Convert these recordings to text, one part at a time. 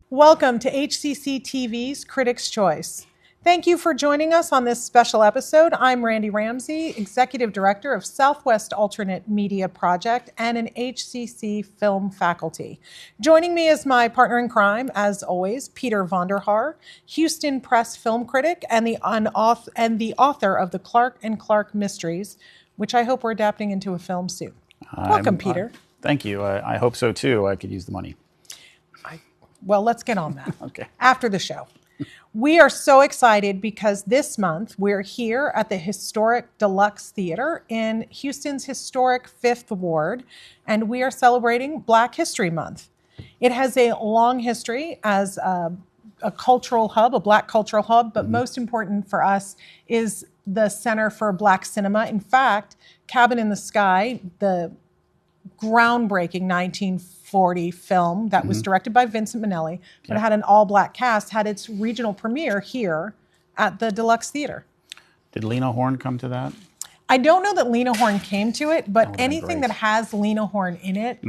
Welcome to HCCTV's Critics' Choice. Thank you for joining us on this special episode. I'm Randee Ramsey, Executive Director of Southwest Alternate Media Project and an HCC film faculty. Joining me is my partner in crime, as always, Peter Vonder Haar, Houston Press film critic and the author of the Clark and Clark Mysteries, which I hope we're adapting into a film soon. Welcome, Peter. Thank you. I hope so, too. I could use the money. Well, let's get on that Okay. after the show. We are so excited because this month we're here at the historic DeLuxe Theater in Houston's historic 5th Ward, and we are celebrating Black History Month. It has a long history as a cultural hub, a Black cultural hub, but most important for us is the Center for Black Cinema. In fact, Cabin in the Sky, the groundbreaking 1940 film that was directed by Vincent Minnelli, but had an all-black cast, had its regional premiere here at the DeLuxe Theater. Did Lena Horne come to that? I don't know that Lena Horne came to it, but That anything that has Lena Horne in it,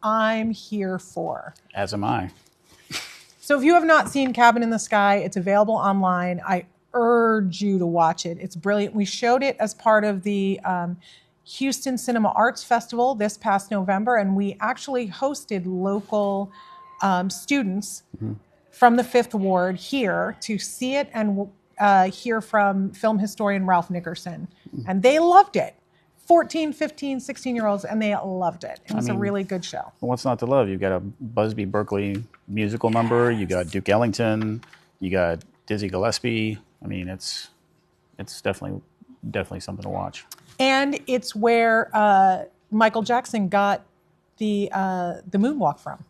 I'm here for. As am I. So if you have not seen Cabin in the Sky, it's available online. I urge you to watch it. It's brilliant. We showed it as part of the Houston Cinema Arts Festival this past November, and we actually hosted local students from the 5th Ward here to see it and hear from film historian Ralph Nickerson. And they loved it. 14, 15, 16-year-olds, and they loved it. It was a really good show. What's not to love? You've got a Busby Berkeley musical number. You got Duke Ellington. You got Dizzy Gillespie. I mean, it's definitely something to watch. And it's where Michael Jackson got the moonwalk from.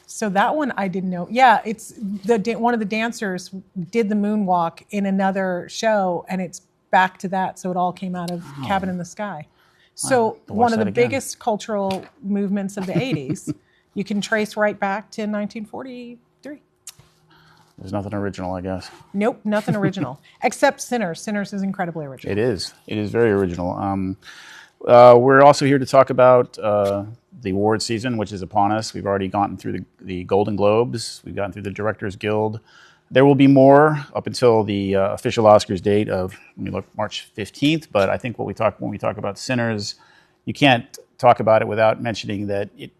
So that one I didn't know. Yeah, it's one of the dancers did the moonwalk in another show, and it's back to that. So it all came out of Cabin in the Sky. So one of the biggest cultural movements of the 80s, you can trace right back to 1943. There's nothing original, I guess. Nope, nothing original. Except Sinners. Sinners is incredibly original. It is. It is very original. We're also here to talk about the award season, which is upon us. We've already gotten through the Golden Globes. We've gotten through the Directors Guild. There will be more up until the official Oscars date of, let me look, March 15th. But I think when we talk about Sinners, you can't talk about it without mentioning that it,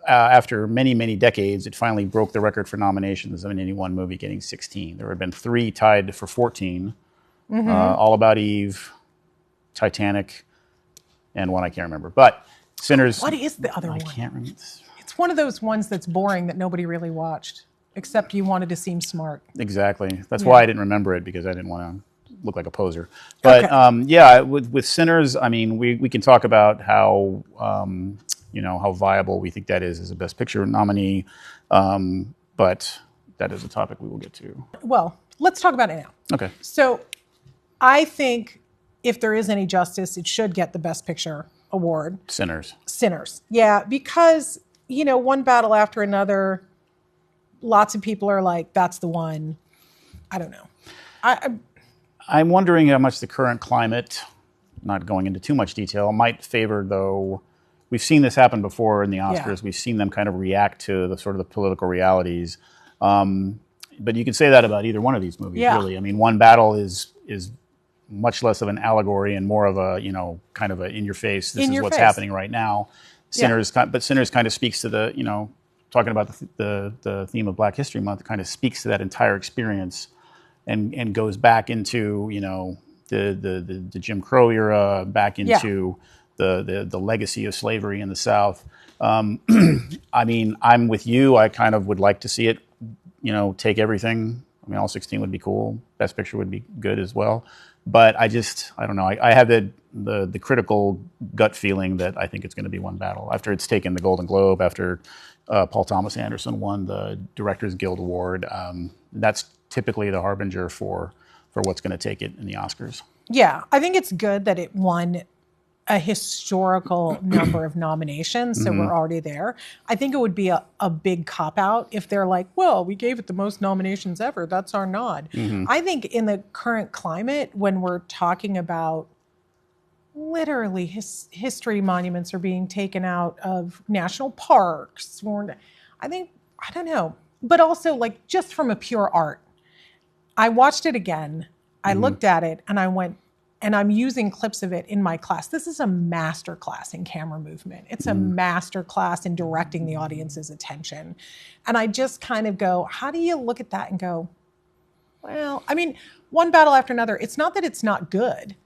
after many, many decades, it finally broke the record for nominations of any one movie, getting 16. There have been 3 tied for 14. All About Eve, Titanic, and one I can't remember. But Sinners... What is the other one? I can't remember. It's one of those ones that's boring that nobody really watched, except you wanted to seem smart. Exactly. That's why I didn't remember it, because I didn't want to look like a poser. But with Sinners, I mean, we can talk about how... how viable we think that is as a Best Picture nominee, but that is a topic we will get to. Well, let's talk about it now. Okay. So I think if there is any justice, it should get the Best Picture award. Sinners. Yeah, because, one battle after another, lots of people are like, that's the one. I don't know. I'm wondering how much the current climate, not going into too much detail, might favor, though. We've seen this happen before in the Oscars. Yeah. We've seen them kind of react to the sort of the political realities. But you can say that about either one of these movies, really. I mean, One Battle is much less of an allegory and more of a, kind of a in-your-face, this is what's happening right now. Sinners kind of speaks to the, talking about the theme of Black History Month, kind of speaks to that entire experience and goes back into, the Jim Crow era, back into... the legacy of slavery in the South. I mean, I'm with you. I kind of would like to see it, take everything. I mean, all 16 would be cool. Best Picture would be good as well. But I don't know. I have the critical gut feeling that I think it's going to be One Battle. After it's taken the Golden Globe, after Paul Thomas Anderson won the Directors Guild Award, that's typically the harbinger for what's going to take it in the Oscars. Yeah, I think it's good that it won a historical number of nominations, so we're already there. I think it would be a big cop-out if they're like, well, we gave it the most nominations ever, that's our nod. I think in the current climate, when we're talking about literally history monuments are being taken out of national parks. I think, I don't know, but also like just from a pure art. I watched it again. I looked at it and I went, and I'm using clips of it in my class. This is a master class in camera movement. It's a master class in directing the audience's attention. And I just kind of go, how do you look at that and go, well, I mean, one battle after another. It's not that it's not good.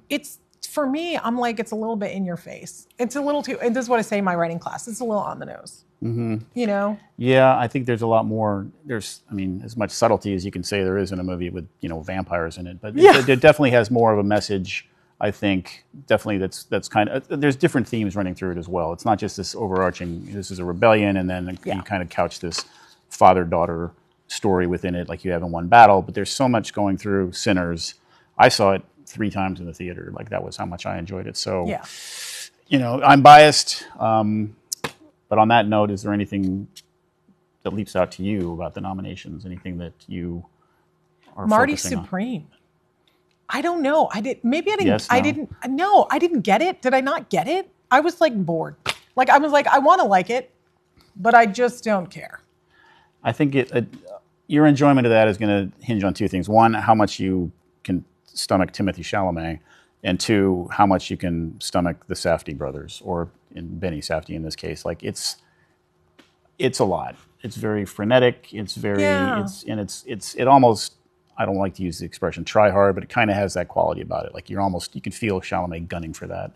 It's, for me, I'm like, it's a little bit in your face. It's a little too, and this is what I say in my writing class, it's a little on the nose. You know? Yeah, I think there's a lot more. There's, I mean, as much subtlety as you can say there is in a movie with, you know, vampires in it, but it definitely has more of a message. I think definitely that's kind of, there's different themes running through it as well. It's not just this overarching, this is a rebellion, and then you kind of couch this father-daughter story within it, like you have in One Battle. But there's so much going through Sinners. I saw it 3 times in the theater. Like, that was how much I enjoyed it. So, you know, I'm biased. But on that note, is there anything that leaps out to you about the nominations? Anything that you are Marty focusing Supreme. I don't know. I didn't get it. Did I not get it? I was like bored. Like, I was like, I want to like it, but I just don't care. I think your enjoyment of that is going to hinge on 2 things. 1, how much you can stomach Timothée Chalamet, and 2, how much you can stomach the Safdie brothers, or in Benny Safdie in this case. Like, it's a lot. It's very frenetic. It's very it almost, I don't like to use the expression try hard, but it kind of has that quality about it. Like, you can feel Chalamet gunning for that,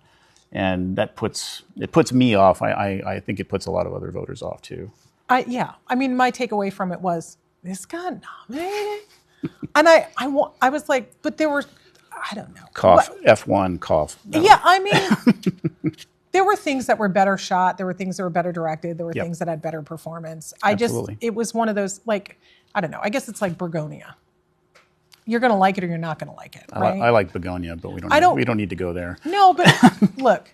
and that puts me off. I think it puts a lot of other voters off too. I mean, my takeaway from it was, this got nominated, and I was like, but there were, I don't know. Cough. F1 cough. No. Yeah, I mean, there were things that were better shot. There were things that were better directed. There were things that had better performance. It was one of those, like, I don't know. I guess it's like Begonia. You're going to like it or you're not going to like it, right? I like Begonia, but we don't need to go there. No, but look,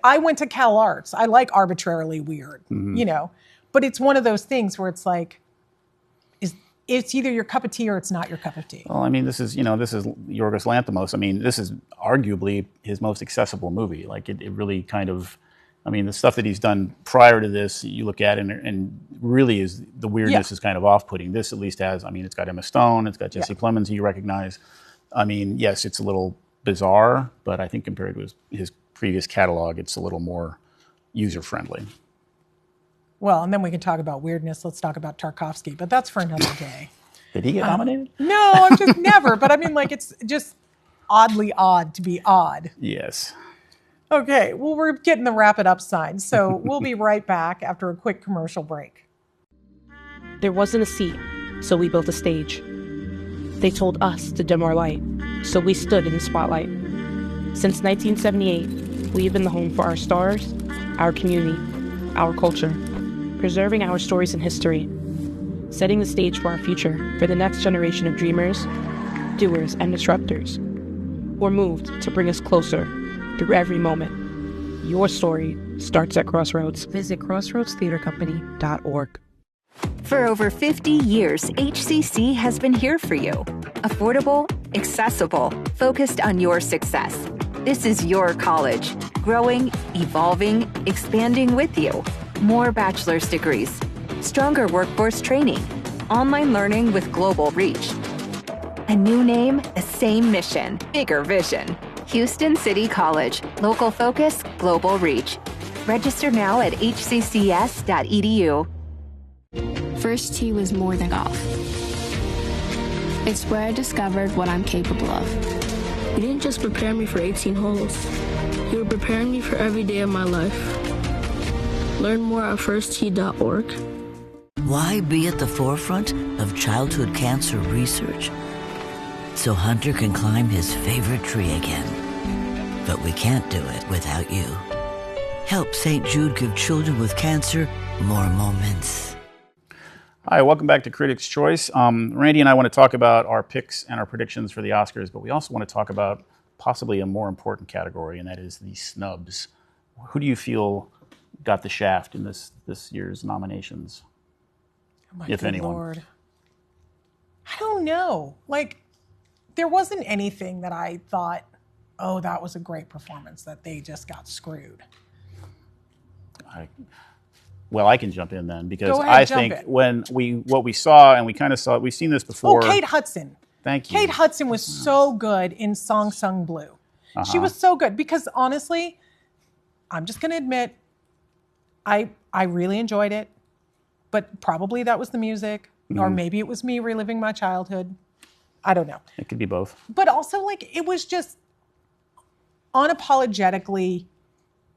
I went to Cal Arts. I like arbitrarily weird, you know, but it's one of those things where it's like, it's either your cup of tea or it's not your cup of tea. Well, I mean, this is Yorgos Lanthimos. I mean, this is arguably his most accessible movie. Like, it really kind of, I mean, the stuff that he's done prior to this, you look at it and really is, the weirdness is kind of off-putting. This at least has, I mean, it's got Emma Stone, it's got Jesse Plemons, who you recognize. I mean, yes, it's a little bizarre, but I think compared to his previous catalog, it's a little more user-friendly. Well, and then we can talk about weirdness. Let's talk about Tarkovsky, but that's for another day. Did he get nominated? No, I'm just never. But I mean, like, it's just oddly odd to be odd. Yes. Okay, well, we're getting the wrap it up sign, so we'll be right back after a quick commercial break. There wasn't a seat, so we built a stage. They told us to dim our light, so we stood in the spotlight. Since 1978, we've been the home for our stars, our community, our culture, preserving our stories and history, setting the stage for our future for the next generation of dreamers, doers, and disruptors. We're moved to bring us closer through every moment. Your story starts at Crossroads. Visit crossroadstheatercompany.org. For over 50 years, HCC has been here for you. Affordable, accessible, focused on your success. This is your college, growing, evolving, expanding with you. More bachelor's degrees, stronger workforce training, online learning with global reach. A new name, a same mission, bigger vision. Houston City College, local focus, global reach. Register now at hccs.edu. First tee was more than golf. It's where I discovered what I'm capable of. You didn't just prepare me for 18 holes. You were preparing me for every day of my life. Learn more at firsttee.org. Why be at the forefront of childhood cancer research? So Hunter can climb his favorite tree again. But we can't do it without you. Help St. Jude give children with cancer more moments. Hi, welcome back to Critics' Choice. Randee and I want to talk about our picks and our predictions for the Oscars, but we also want to talk about possibly a more important category, and that is the snubs. Who do you feel got the shaft in this year's nominations, if anyone? Lord. I don't know. Like, there wasn't anything that I thought, oh, that was a great performance that they just got screwed. Well, I can jump in then because Go ahead, I jump think in. what we saw, and we kind of saw, we've seen this before. Oh, Kate Hudson. Thank you. Kate Hudson was so good in Song Sung Blue. She was so good because honestly, I'm just going to admit, I really enjoyed it, but probably that was the music, or maybe it was me reliving my childhood. I don't know. It could be both. But also, like, it was just unapologetically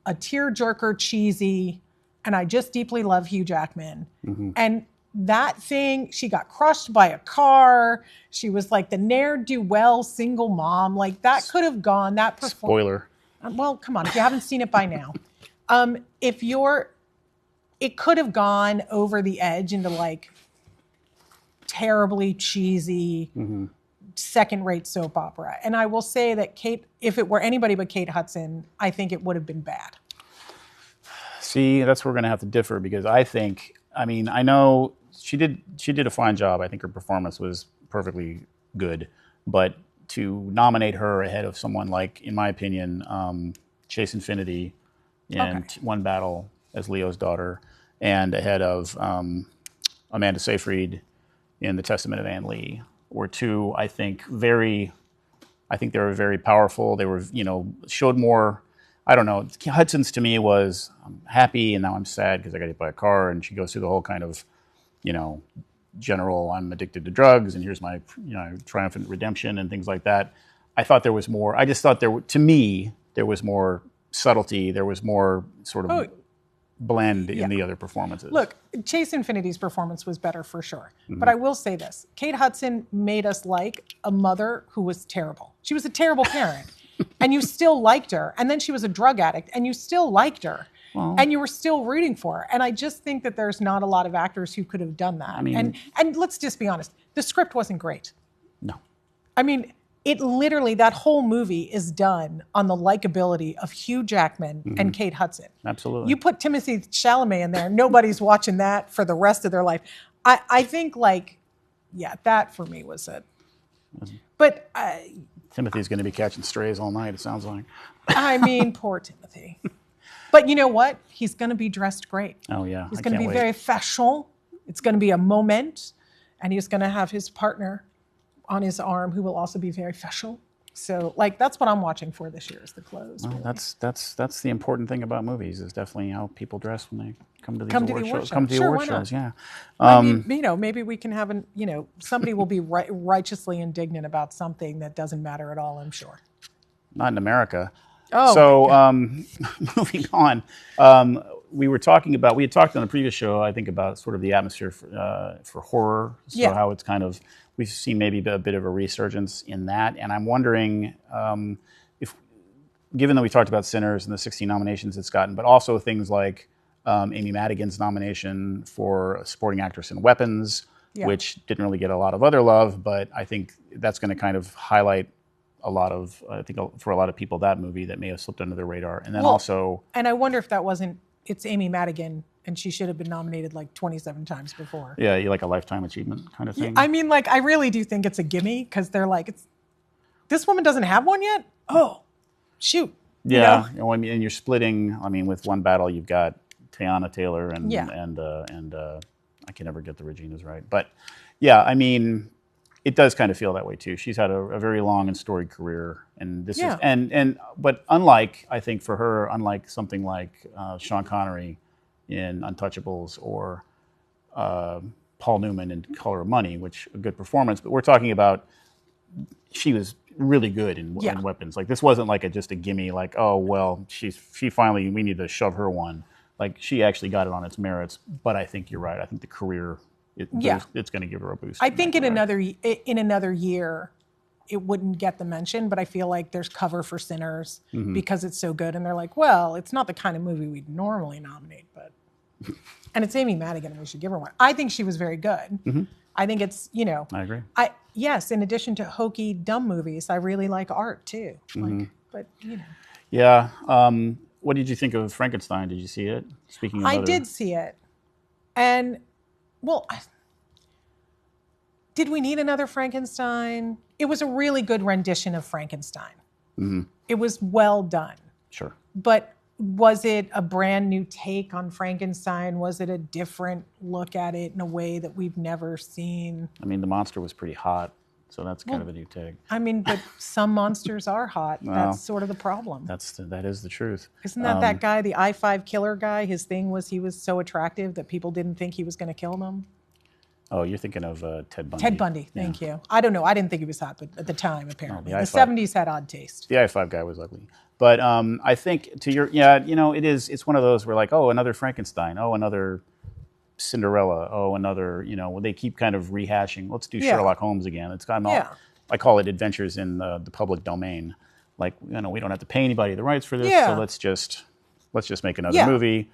a tearjerker, cheesy, and I just deeply love Hugh Jackman. And that thing, she got crushed by a car. She was like the ne'er-do-well single mom. Like, that could have gone, that performance. Spoiler. Well, come on, if you haven't seen it by now. It could have gone over the edge into like terribly cheesy, second-rate soap opera. And I will say that Kate, if it were anybody but Kate Hudson, I think it would have been bad. See, that's where we're going to have to differ because I know she did a fine job. I think her performance was perfectly good. But to nominate her ahead of someone like, in my opinion, Chase Infinity in One Battle as Leo's daughter, and ahead of Amanda Seyfried in The Testament of Anne Lee, were two, I think they were very powerful. They were, showed more, I don't know. Hudson's to me was, I'm happy and now I'm sad because I got hit by a car, and she goes through the whole kind of, general, I'm addicted to drugs and here's my, triumphant redemption and things like that. I thought there was more, I just thought to me, there was more subtlety. There was more sort of blend in the other performances. Look, Chase Infinity's performance was better for sure. But I will say this. Kate Hudson made us like a mother who was terrible. She was a terrible parent. And you still liked her. And then she was a drug addict. And you still liked her. Well, and you were still rooting for her. And I just think that there's not a lot of actors who could have done that. I mean, and let's just be honest. The script wasn't great. No. I mean, it literally, that whole movie is done on the likability of Hugh Jackman and Kate Hudson. Absolutely. You put Timothée Chalamet in there, nobody's watching that for the rest of their life. I think, that for me was it. But Timothy's going to be catching strays all night, it sounds like. I mean, poor Timothy. But you know what? He's going to be dressed great. Oh, yeah. He's going to be very fashion. It's going to be a moment. And he's going to have his partner on his arm who will also be very fashion. So, that's what I'm watching for this year is the clothes. Well, really. that's the important thing about movies is definitely how people dress when they come to these award shows. Come to the award shows, yeah. I mean, maybe we can have somebody will be righteously indignant about something that doesn't matter at all, I'm sure. Not in America. Oh, so, moving on, we had talked on the previous show, I think, about sort of the atmosphere for horror. So how it's kind of, we've seen maybe a bit of a resurgence in that. And I'm wondering if, given that we talked about Sinners and the 16 nominations it's gotten, but also things like Amy Madigan's nomination for supporting actress in Weapons, which didn't really get a lot of other love, but I think that's going to kind of highlight for a lot of people, that movie that may have slipped under the radar. And then and I wonder if it's Amy Madigan, and she should have been nominated 27 times before. Yeah, like a lifetime achievement kind of thing. I mean, I really do think it's a gimme, because they're this woman doesn't have one yet? Oh, shoot. Yeah, and you're splitting, with One Battle, you've got Teyana Taylor and I can never get the Regina's right. But yeah, it does kind of feel that way too. She's had a very long and storied career, and this is but unlike, I think for her, unlike something like Sean Connery in Untouchables or Paul Newman in Color of Money, which a good performance, but we're talking about she was really good in Weapons. This wasn't just a gimme, she finally, we need to shove her one. She actually got it on its merits, but I think you're right. I think the career, it's going to give her a boost. I think in another year, it wouldn't get the mention, but I feel like there's cover for Sinners because it's so good, and they're well, it's not the kind of movie we'd normally nominate, but and it's Amy Madigan, and we should give her one. I think she was very good. I think it's I agree. Yes, in addition to hokey, dumb movies, I really like art too. But Yeah. What did you think of Frankenstein? Did you see it? Speaking of I did see it. And, did we need another Frankenstein? It was a really good rendition of Frankenstein. It was well done. Sure. But was it a brand new take on Frankenstein? Was it a different look at it in a way that we've never seen? I mean, the monster was pretty hot, so that's kind of a new take. I mean, but some monsters are hot. Well, that's sort of the problem. That is the truth. Isn't that guy, the I-5 killer guy? His thing was he was so attractive that people didn't think he was going to kill them. Oh, you're thinking of Ted Bundy. Ted Bundy, thank you. I don't know. I didn't think he was hot, but at the time, apparently. the The I-5 70s had odd taste. The I-5 guy was ugly. But I think to your, it's one of those where like, oh, another Frankenstein. Oh, another Cinderella. Oh, another, they keep kind of rehashing. Let's do Sherlock Holmes again. It's kind of, I call it adventures in the public domain. Like, we don't have to pay anybody the rights for this, so let's just make another movie.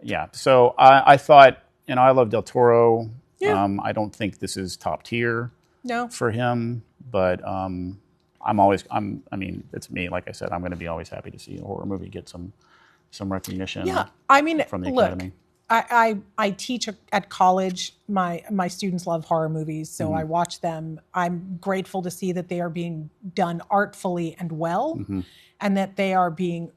Yeah. So I thought, I love Del Toro. Yeah. I don't think this is top tier for him, but it's me. Like I said, I'm going to be always happy to see a horror movie get some recognition. Yeah, I mean, from the look, Academy. I teach at college. My students love horror movies, so I watch them. I'm grateful to see that they are being done artfully and well, and that they are being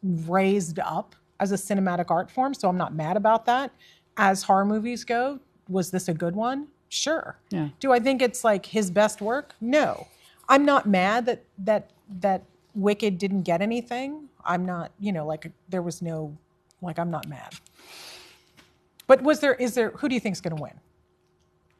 raised up as a cinematic art form. So I'm not mad about that. As horror movies go, was this a good one? Sure. Yeah. Do I think it's like his best work? No. I'm not mad that Wicked didn't get anything. I'm not, there was no, I'm not mad. But is there, who do you think is going to win?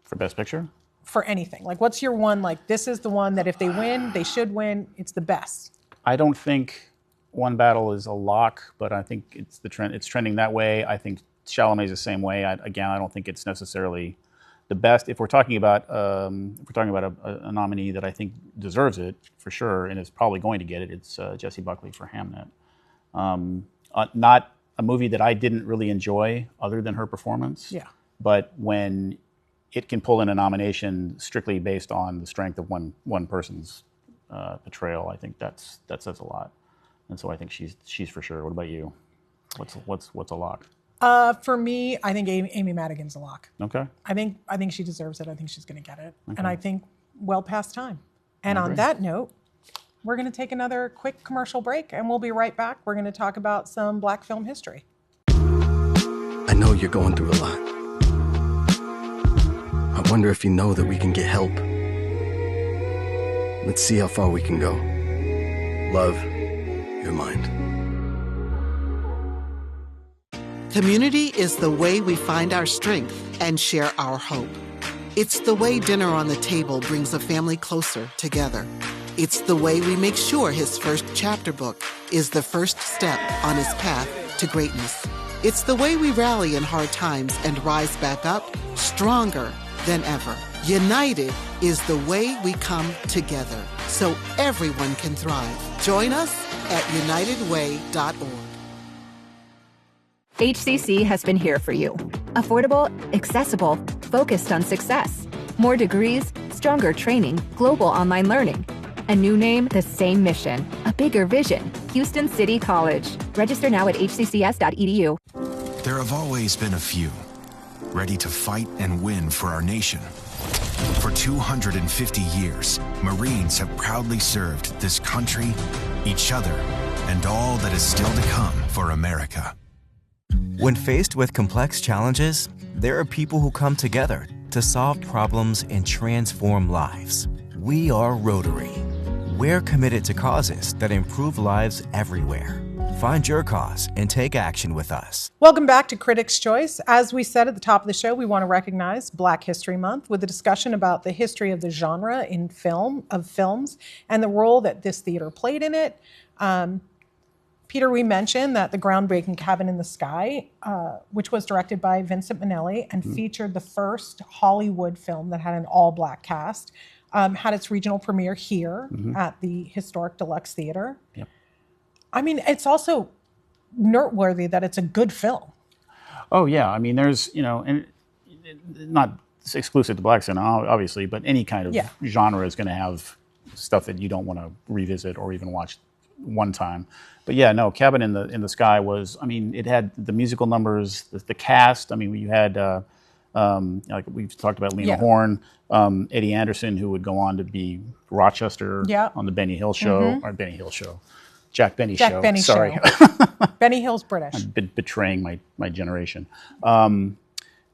For Best Picture? For anything. What's your one, this is the one that if they win, they should win, it's the best. I don't think One Battle is a lock, but I think it's the trend. It's trending that way. I think Chalamet's the same way. I don't think it's necessarily the best. If we're talking about a nominee that I think deserves it for sure and is probably going to get it, it's Jessie Buckley for Hamnet. Not a movie that I didn't really enjoy other than her performance. Yeah. But when it can pull in a nomination strictly based on the strength of one person's portrayal, I think that says a lot. And so I think she's for sure. What about you? What's a lock? For me, I think Amy Madigan's a lock. Okay. I think she deserves it. I think she's going to get it. Okay. And I think well past time. And on that note, we're going to take another quick commercial break, and we'll be right back. We're going to talk about some Black film history. I know you're going through a lot. I wonder if you know that we can get help. Let's see how far we can go. Love, your mind. Community is the way we find our strength and share our hope. It's the way dinner on the table brings a family closer together. It's the way we make sure his first chapter book is the first step on his path to greatness. It's the way we rally in hard times and rise back up stronger than ever. United is the way we come together so everyone can thrive. Join us at unitedway.org. HCC has been here for you. Affordable, accessible, focused on success. More degrees, stronger training, global online learning. A new name, the same mission. A bigger vision. Houston City College. Register now at hccs.edu. There have always been a few, ready to fight and win for our nation. For 250 years, Marines have proudly served this country, each other, and all that is still to come for America. When faced with complex challenges, there are people who come together to solve problems and transform lives. We are Rotary. We're committed to causes that improve lives everywhere. Find your cause and take action with us. Welcome back to Critics' Choice. As we said at the top of the show, we want to recognize Black History Month with a discussion about the history of the genre in films and the role that this theater played in it. Peter, we mentioned that the groundbreaking Cabin in the Sky, which was directed by Vincent Minnelli and featured the first Hollywood film that had an all-black cast, had its regional premiere here at the historic DeLuxe Theater. Yep. I mean, it's also noteworthy that it's a good film. Oh, yeah. I mean, there's, and not exclusive to Black cinema, obviously, but any kind of genre is going to have stuff that you don't want to revisit or even watch one time. But yeah, no, Cabin in the Sky was, I mean, it had the musical numbers, the cast. I mean, you had Like we've talked about Lena Horne, Eddie Anderson, who would go on to be Rochester on the Benny Hill show, or Benny Hill show, Jack Benny show. Benny Sorry. show. Benny Hill's British. I'm betraying my generation.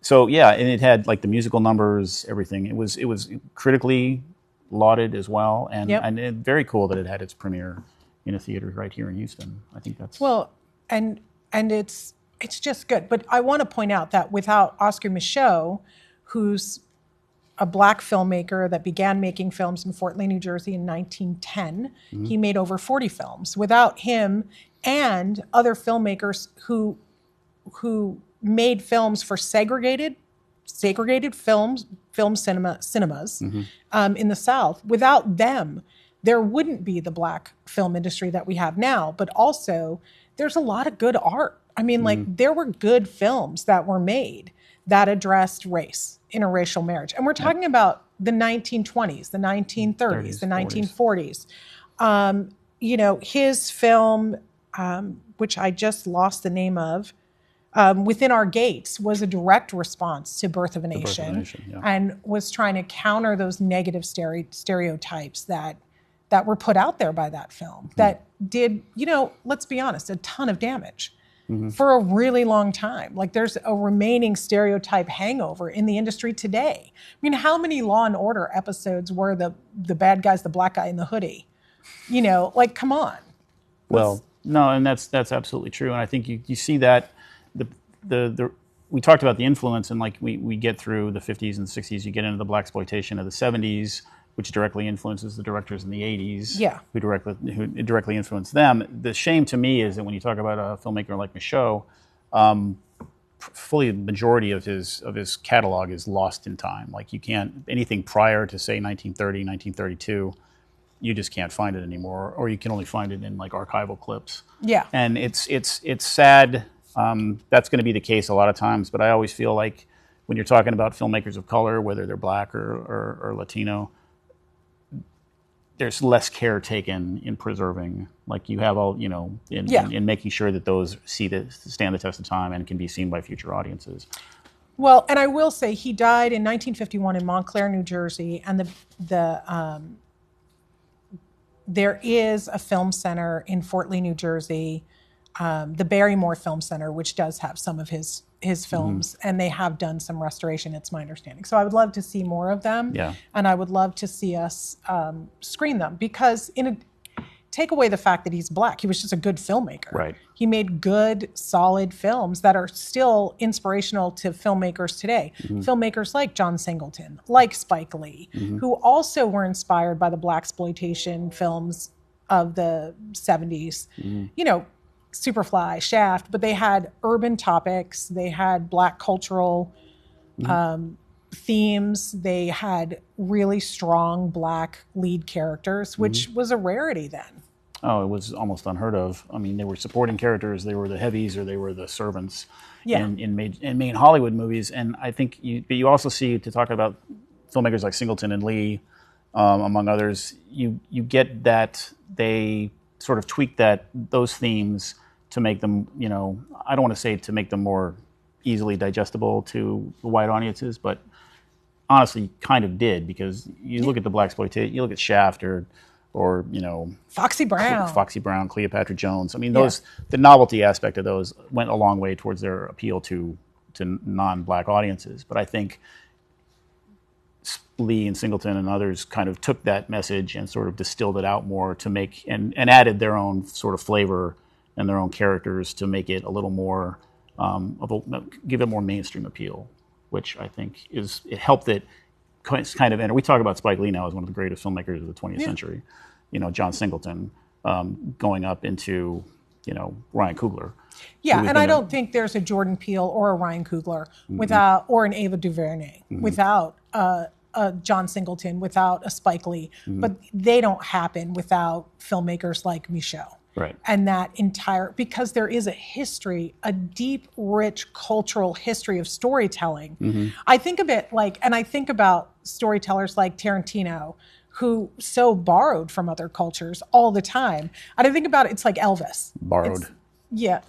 So yeah, and it had like the musical numbers, everything. It was critically lauded as well, and very cool that it had its premiere in a theater right here in Houston. I think that's and it's just good. But I want to point out that without Oscar Micheaux, who's a black filmmaker that began making films in Fort Lee, New Jersey in 1910, he made over 40 films. Without him and other filmmakers who made films for segregated film cinemas in the South. Without them, there wouldn't be the black film industry that we have now. But also, there's a lot of good art. I mean, like there were good films that were made that addressed race, interracial marriage, and we're talking about the 1920s, the 1930s, the 1940s. You know, his film, which I just lost the name of. Within Our Gates was a direct response to Birth of a Nation, and was trying to counter those negative stereotypes that were put out there by that film that did, you know, let's be honest, a ton of damage for a really long time. Like there's a remaining stereotype hangover in the industry today. I mean, how many Law and Order episodes were the bad guy's the black guy in the hoodie? You know, like come on. Well, no, and that's absolutely true, and I think you see that. We talked about the influence, and like we get through the 50s and 60s, you get into the blaxploitation of the 70s, which directly influences the directors in the 80s, who directly influence them. The shame to me is that when you talk about a filmmaker like Micheaux, fully the majority of his catalog is lost in time. Like you can't, anything prior to say 1930, 1932, you just can't find it anymore, or you can only find it in like archival clips. Yeah, and it's sad. That's going to be the case a lot of times, but I always feel like when you're talking about filmmakers of color, whether they're black or Latino, there's less care taken in preserving. Like you have all, you know, in making sure that those stand the test of time and can be seen by future audiences. Well, and I will say he died in 1951 in Montclair, New Jersey, and there is a film center in Fort Lee, New Jersey. The Barrymore Film Center, which does have some of his films, and they have done some restoration, it's my understanding. So I would love to see more of them, and I would love to see us screen them, because take away the fact that he's black, he was just a good filmmaker. Right. He made good, solid films that are still inspirational to filmmakers today. Filmmakers like John Singleton, like Spike Lee, who also were inspired by the blaxploitation films of the 70s. You know, Superfly, Shaft, but they had urban topics, they had black cultural themes, they had really strong black lead characters, which was a rarity then. Oh, it was almost unheard of. I mean, they were supporting characters, they were the heavies or they were the servants in main Hollywood movies. And I think you also see, to talk about filmmakers like Singleton and Lee, among others, you get that they sort of tweak those themes to make them, you know, I don't want to say to make them more easily digestible to wide audiences, but honestly kind of did, because you look at the blaxploitation, you look at Shaft or you know, Foxy Brown, Cleopatra Jones. I mean, the novelty aspect of those went a long way towards their appeal to non-black audiences. But I think Lee and Singleton and others kind of took that message and sort of distilled it out more to make and added their own sort of flavor and their own characters to make it a little more give it more mainstream appeal, which I think it helped it kind of enter. We talk about Spike Lee now as one of the greatest filmmakers of the 20th century. You know, John Singleton going up into, you know, Ryan Coogler. Yeah, and I don't think there's a Jordan Peele or a Ryan Coogler without, or an Ava DuVernay without a John Singleton, without a Spike Lee. But they don't happen without filmmakers like Micheaux. Right. And that entire, because there is a history, a deep, rich cultural history of storytelling. I think of it like, and I think about storytellers like Tarantino, who so borrowed from other cultures all the time. And I think about it, it's like Elvis. Borrowed. Yeah.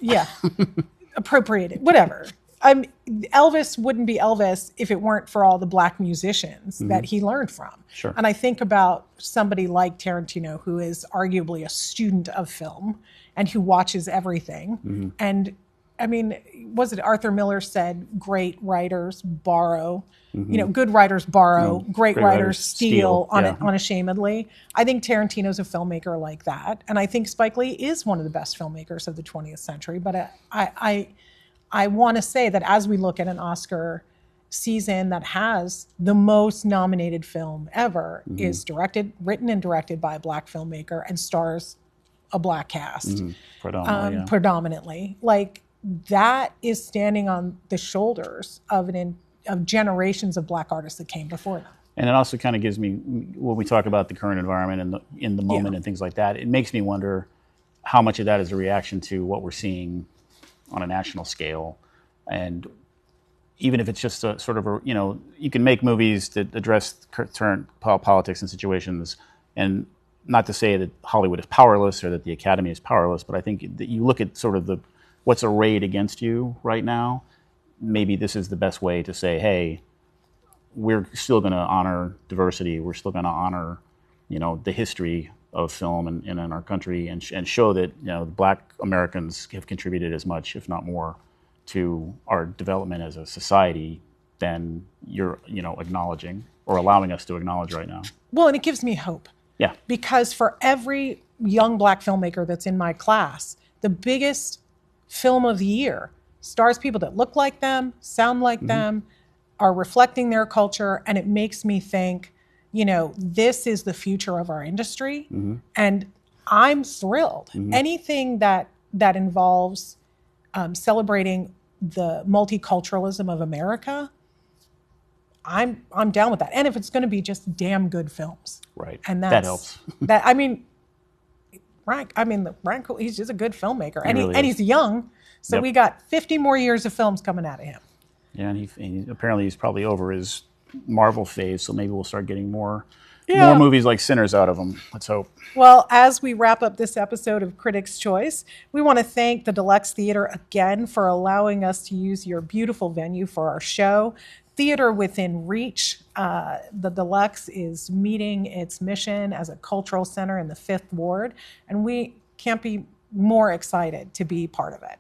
Appropriated, whatever. Elvis wouldn't be Elvis if it weren't for all the Black musicians that he learned from. Sure. And I think about somebody like Tarantino, who is arguably a student of film and who watches everything. And I mean, was it Arthur Miller said, great writers borrow, good writers borrow, great writers steal unashamedly. I think Tarantino's a filmmaker like that. And I think Spike Lee is one of the best filmmakers of the 20th century. But I want to say that as we look at an Oscar season that has the most nominated film ever, is written and directed by a Black filmmaker and stars a Black cast, predominantly. Like, that is standing on the shoulders of generations of Black artists that came before them. And it also kind of gives me, when we talk about the current environment and in the moment and things like that, it makes me wonder how much of that is a reaction to what we're seeing on a national scale. And even if it's just a sort of you can make movies that address current politics and situations, and not to say that Hollywood is powerless or that the Academy is powerless, but I think that you look at sort of what's arrayed against you right now, maybe this is the best way to say, hey, we're still going to honor diversity, we're still going to honor, the history of film in our country, and show that Black Americans have contributed as much, if not more, to our development as a society than you're acknowledging or allowing us to acknowledge right now. Well, and it gives me hope. Yeah. Because for every young Black filmmaker that's in my class, the biggest film of the year stars people that look like them, sound like them, are reflecting their culture, and it makes me think, this is the future of our industry, and I'm thrilled. Anything that involves celebrating the multiculturalism of America, I'm down with that. And if it's going to be just damn good films, right? And that helps. Ryan, he's just a good filmmaker, and he's young, so we got 50 more years of films coming out of him. Yeah, and apparently he's probably over his Marvel phase, so maybe we'll start getting more movies like Sinners out of him. Let's hope. Well, as we wrap up this episode of Critics' Choice, we want to thank the DeLuxe Theater again for allowing us to use your beautiful venue for our show. Theater within reach. The DeLuxe is meeting its mission as a cultural center in the 5th Ward, and we can't be more excited to be part of it.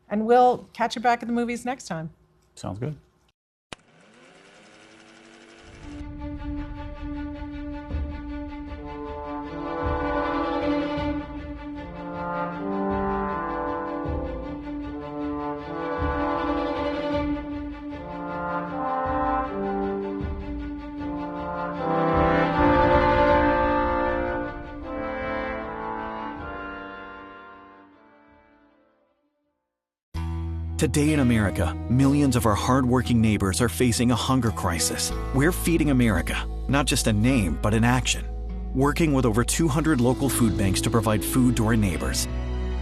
And we'll catch you back at the movies next time. Sounds good. Today in America, millions of our hardworking neighbors are facing a hunger crisis. We're Feeding America, not just a name, but an action. Working with over 200 local food banks to provide food to our neighbors.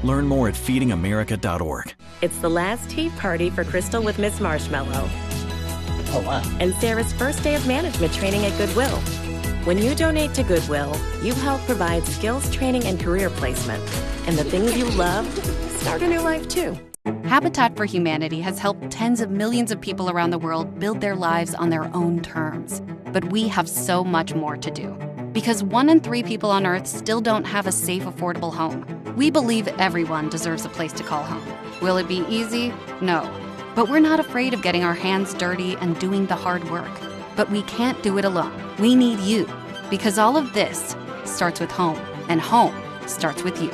Learn more at feedingamerica.org. It's the last tea party for Crystal with Miss Marshmallow. Oh, wow. And Sarah's first day of management training at Goodwill. When you donate to Goodwill, you help provide skills training and career placement. And the things you love start a new life too. Habitat for Humanity has helped tens of millions of people around the world build their lives on their own terms. But we have so much more to do. Because 1 in 3 people on Earth still don't have a safe, affordable home. We believe everyone deserves a place to call home. Will it be easy? No. But we're not afraid of getting our hands dirty and doing the hard work. But we can't do it alone. We need you. Because all of this starts with home. And home starts with you.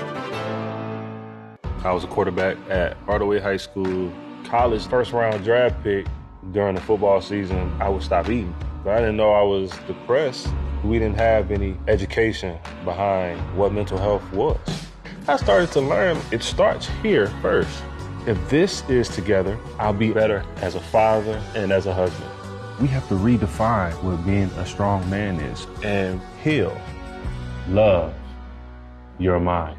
I was a quarterback at Hardaway High School. College first round draft pick. During the football season, I would stop eating. But I didn't know I was depressed. We didn't have any education behind what mental health was. I started to learn it starts here first. If this is together, I'll be better as a father and as a husband. We have to redefine what being a strong man is. And heal, love your mind.